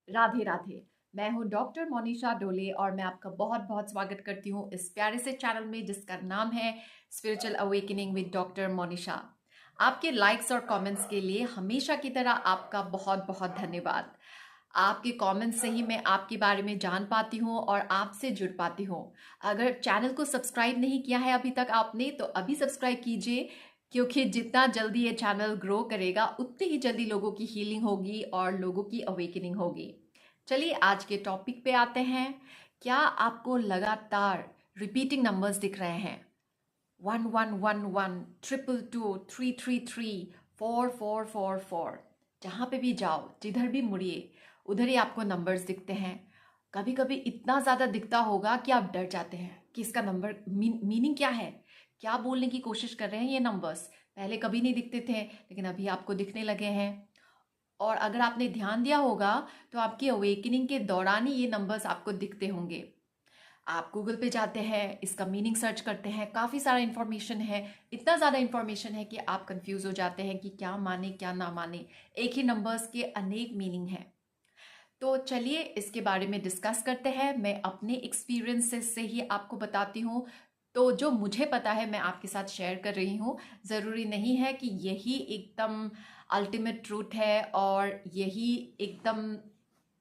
राधे राधे। मैं हूँ डॉक्टर मोनिशा डोले और मैं आपका बहुत बहुत स्वागत करती हूँ इस प्यारे से चैनल में जिसका नाम है spiritual awakening with doctor Monisha. आपके लाइक्स और कमेंट्स के लिए हमेशा की तरह आपका बहुत बहुत धन्यवाद। आपके कमेंट्स से ही मैं आपके बारे में जान पाती हूँ और आपसे जुड़ पाती हूँ। अगर चैनल को सब्सक्राइब नहीं किया है अभी तक आपने तो अभी सब्सक्राइब कीजिए, क्योंकि जितना जल्दी ये चैनल ग्रो करेगा उतनी ही जल्दी लोगों की हीलिंग होगी और लोगों की अवेकनिंग होगी। चलिए आज के टॉपिक पे आते हैं। क्या आपको लगातार रिपीटिंग नंबर्स दिख रहे हैं? 1111, 222, 333, 4444। जहाँ पे भी जाओ, जिधर भी मुड़िए, उधर ही आपको नंबर्स दिखते हैं। कभी कभी इतना ज़्यादा दिखता होगा कि आप डर जाते हैं कि इसका नंबर मीनिंग क्या है, क्या बोलने की कोशिश कर रहे हैं ये नंबर्स। पहले कभी नहीं दिखते थे लेकिन अभी आपको दिखने लगे हैं। और अगर आपने ध्यान दिया होगा तो आपकी अवेकनिंग के दौरान ही ये नंबर्स आपको दिखते होंगे। आप गूगल पे जाते हैं, इसका मीनिंग सर्च करते हैं, काफ़ी सारा इन्फॉर्मेशन है। इतना ज़्यादा इन्फॉर्मेशन है कि आप कंफ्यूज हो जाते हैं कि क्या माने क्या ना माने। एक ही नंबर्स के अनेक मीनिंग हैं। तो चलिए इसके बारे में डिस्कस करते हैं। मैं अपने एक्सपीरियंसेस से ही आपको बताती हूँ। तो जो मुझे पता है मैं आपके साथ शेयर कर रही हूँ। ज़रूरी नहीं है कि यही एकदम अल्टीमेट ट्रूथ है और यही एकदम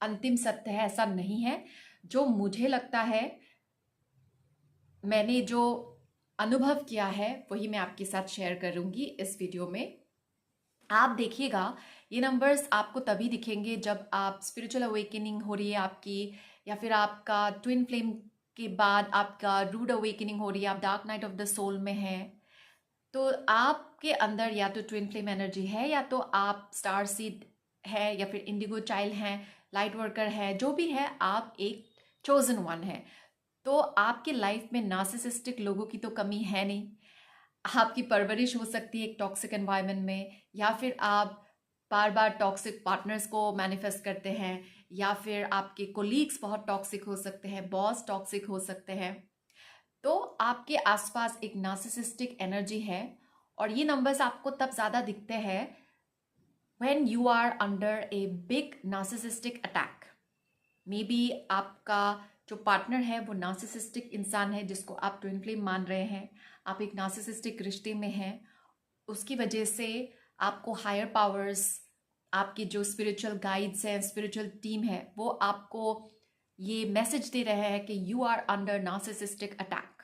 अंतिम सत्य है, ऐसा नहीं है। जो मुझे लगता है, मैंने जो अनुभव किया है वही मैं आपके साथ शेयर करूँगी इस वीडियो में। आप देखिएगा, ये नंबर्स आपको तभी दिखेंगे जब आप स्पिरिचुअल अवेकनिंग हो रही है आपकी, या फिर आपका ट्विन फ्लेम के बाद आपका रूड अवेकनिंग हो रही है, आप dark night of the soul में हैं। तो आपके अंदर या तो ट्विन फ्लेम एनर्जी है, या तो आप स्टार सीड है, या फिर इंडिगो चाइल्ड हैं, लाइट वर्कर है, जो भी है आप एक चोजन वन है। तो आपके लाइफ में नार्सिसिस्टिक लोगों की तो कमी है नहीं। आपकी परवरिश हो सकती है एक टॉक्सिक एनवायरनमेंट में, या फिर आप बार बार टॉक्सिक पार्टनर्स को मैनिफेस्ट करते हैं, या फिर आपके कोलीग्स बहुत टॉक्सिक हो सकते हैं, बॉस टॉक्सिक हो सकते हैं। तो आपके आसपास एक नार्सिसिस्टिक एनर्जी है। और ये नंबर्स आपको तब ज़्यादा दिखते हैं when you are under a big narcissistic attack। May be आपका जो पार्टनर है वो नार्सिसिस्टिक इंसान है जिसको आप ट्विन फ्लेम मान रहे हैं, आप एक नार्सिसिस्टिक रिश्ते में हैं। उसकी वजह से आपको हायर पावर्स, आपके जो स्पिरिचुअल गाइड्स हैं, स्पिरिचुअल टीम है, वो आपको ये मैसेज दे रहे हैं कि you are under narcissistic attack.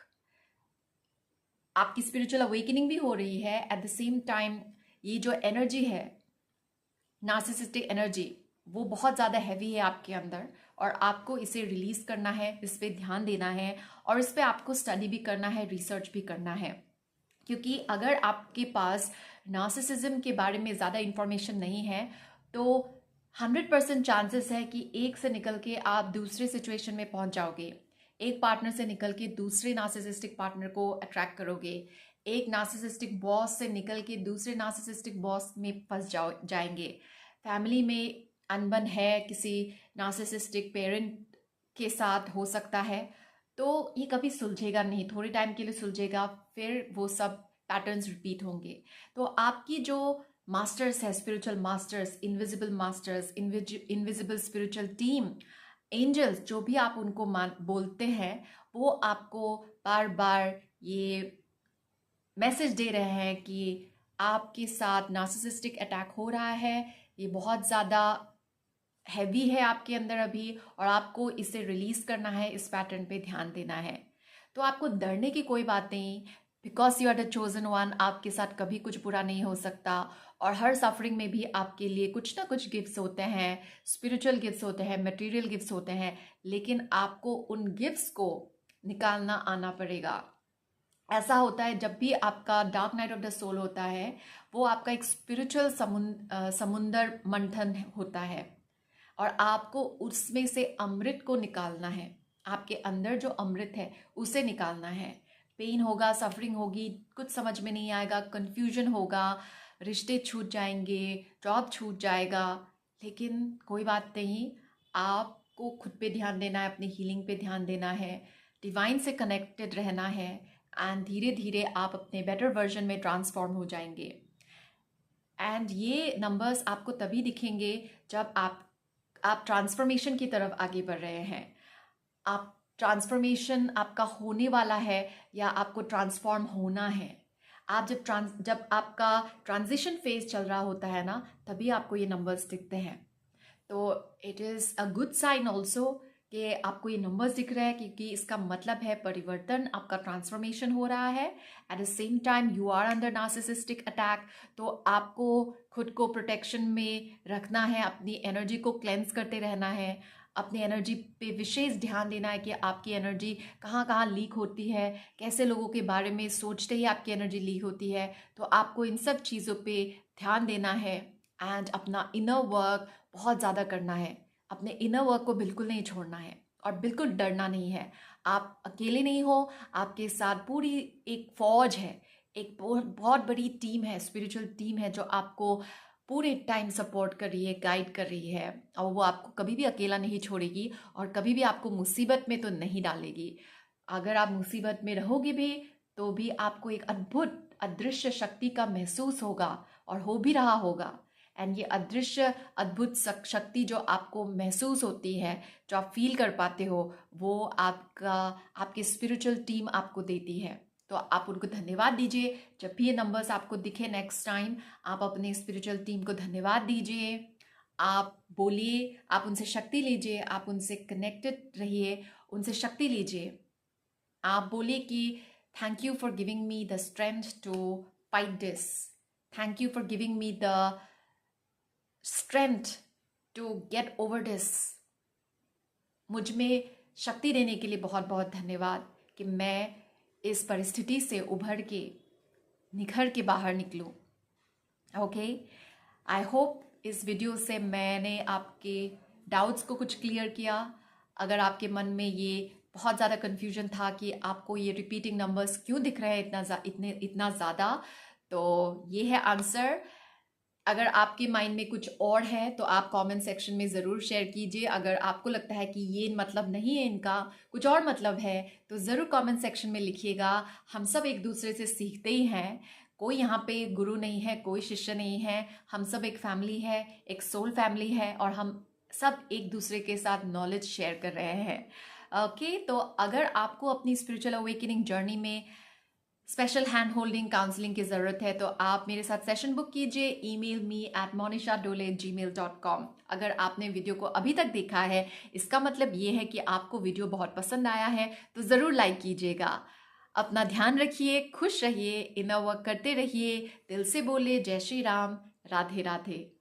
आपकी स्पिरिचुअल अवेकनिंग भी हो रही है, एट द सेम टाइम ये जो एनर्जी है, नार्सिसिस्टिक एनर्जी, वो बहुत ज़्यादा हैवी है आपके अंदर। और आपको इसे रिलीज करना है, इस पर ध्यान देना है, और इस पर आपको स्टडी भी करना है, रिसर्च भी करना है। क्योंकि अगर आपके पास नार्सिसिज्म के बारे में ज़्यादा इंफॉर्मेशन नहीं है तो 100% चांसेस है कि एक से निकल के आप दूसरे सिचुएशन में पहुंच जाओगे। एक पार्टनर से निकल के दूसरे नार्सिसिस्टिक पार्टनर को अट्रैक्ट करोगे। एक नार्सिसिस्टिक बॉस से निकल के दूसरे नार्सिसिस्टिक बॉस में फंस जाएंगे। फैमिली में अनबन है, किसी नार्सिसिस्टिक पेरेंट के साथ हो सकता है। तो ये कभी सुलझेगा नहीं, थोड़े टाइम के लिए सुलझेगा, फिर वो सब पैटर्न्स रिपीट होंगे। तो आपकी जो मास्टर्स है, spiritual masters, invisible masters, invisible spiritual team, angels, जो भी आप उनको बोलते हैं, वो आपको बार बार ये मैसेज दे रहे हैं कि आपके साथ नार्सिसिस्टिक अटैक हो रहा है। ये बहुत ज़्यादा हैवी है आपके अंदर अभी, और आपको इसे रिलीज करना है, इस पैटर्न पे ध्यान देना है। तो आपको डरने की कोई बात नहीं, because you are the chosen one. आपके साथ कभी कुछ बुरा नहीं हो सकता, और हर सफरिंग में भी आपके लिए कुछ ना कुछ गिफ्ट्स होते हैं, स्पिरिचुअल गिफ्ट्स होते हैं, मटेरियल गिफ्ट्स होते हैं। लेकिन आपको उन गिफ्ट्स को निकालना आना पड़ेगा। ऐसा होता है जब भी आपका dark night of the soul होता है, वो आपका एक स्पिरिचुअल समुंदर मंथन होता है, और आपको उसमें से अमृत को निकालना है। आपके अंदर जो अमृत है उसे निकालना है। पेन होगा, सफरिंग होगी, कुछ समझ में नहीं आएगा, कंफ्यूजन होगा, रिश्ते छूट जाएंगे, जॉब छूट जाएगा। लेकिन कोई बात नहीं, आपको खुद पे ध्यान देना है, अपनी हीलिंग पे ध्यान देना है, डिवाइन से कनेक्टेड रहना है, एंड धीरे धीरे आप अपने बेटर वर्जन में ट्रांसफॉर्म हो जाएंगे। एंड ये नंबर्स आपको तभी दिखेंगे जब आप आप ट्रांसफॉर्मेशन की तरफ आगे बढ़ रहे हैं। आप ट्रांसफॉर्मेशन आपका होने वाला है या आपको ट्रांसफॉर्म होना है। आप जब आपका ट्रांजिशन फेज चल रहा होता है ना, तभी आपको ये नंबर्स दिखते हैं। तो it is a good sign also कि आपको ये नंबर्स दिख रहे हैं, क्योंकि इसका मतलब है परिवर्तन, आपका ट्रांसफॉर्मेशन हो रहा है। At the same time you are under narcissistic attack, तो आपको खुद को प्रोटेक्शन में रखना है, अपनी एनर्जी को क्लेंस करते रहना है, अपनी एनर्जी पे विशेष ध्यान देना है कि आपकी एनर्जी कहाँ कहाँ लीक होती है, कैसे लोगों के बारे में सोचते ही आपकी एनर्जी लीक होती है। तो आपको इन सब चीज़ों पे ध्यान देना है एंड अपना इनर वर्क बहुत ज़्यादा करना है। अपने इनर वर्क को बिल्कुल नहीं छोड़ना है और बिल्कुल डरना नहीं है। आप अकेले नहीं हो, आपके साथ पूरी एक फौज है, एक बहुत बड़ी टीम है, स्पिरिचुअल टीम है जो आपको पूरे टाइम सपोर्ट कर रही है, गाइड कर रही है, और वो आपको कभी भी अकेला नहीं छोड़ेगी और कभी भी आपको मुसीबत में तो नहीं डालेगी। अगर आप मुसीबत में रहोगे भी तो भी आपको एक अद्भुत अदृश्य शक्ति का महसूस होगा और हो भी रहा होगा। एंड ये अदृश्य अद्भुत शक्ति जो आपको महसूस होती है, जो आप फील कर पाते हो, वो आपकी स्पिरिचुअल टीम आपको देती है। तो आप उनको धन्यवाद दीजिए। जब भी ये नंबर्स आपको दिखे नेक्स्ट टाइम, आप अपने स्पिरिचुअल टीम को धन्यवाद दीजिए। आप बोलिए, आप उनसे शक्ति लीजिए, आप उनसे कनेक्टेड रहिए, उनसे शक्ति लीजिए। आप बोलिए कि thank you for giving me the strength to fight this, thank you for giving me the strength to get over this. मुझ में शक्ति देने के लिए बहुत बहुत धन्यवाद कि मैं इस परिस्थिति से उभर के निखर के बाहर निकलूं। ओके, आई होप इस वीडियो से मैंने आपके डाउट्स को कुछ क्लियर किया। अगर आपके मन में ये बहुत ज़्यादा कन्फ्यूजन था कि आपको ये रिपीटिंग नंबर्स क्यों दिख रहे हैं इतना ज़्यादा, तो ये है आंसर। अगर आपके माइंड में कुछ और है तो आप कमेंट सेक्शन में ज़रूर शेयर कीजिए। अगर आपको लगता है कि ये मतलब नहीं है, इनका कुछ और मतलब है, तो ज़रूर कमेंट सेक्शन में लिखिएगा। हम सब एक दूसरे से सीखते ही हैं। कोई यहाँ पे गुरु नहीं है, कोई शिष्य नहीं है। हम सब एक फैमिली है, एक सोल फैमिली है, और हम सब एक दूसरे के साथ नॉलेज शेयर कर रहे हैं। ओके, तो अगर आपको अपनी स्पिरिचुअल अवेकनिंग जर्नी में स्पेशल हैंड होल्डिंग काउंसलिंग की ज़रूरत है तो आप मेरे साथ सेशन बुक कीजिए। email me@monisha@gmail.com। अगर आपने वीडियो को अभी तक देखा है, इसका मतलब ये है कि आपको वीडियो बहुत पसंद आया है, तो ज़रूर लाइक कीजिएगा। अपना ध्यान रखिए, खुश रहिए, इनर वर्क करते रहिए, दिल से बोले जय श्री राम, राधे राधे।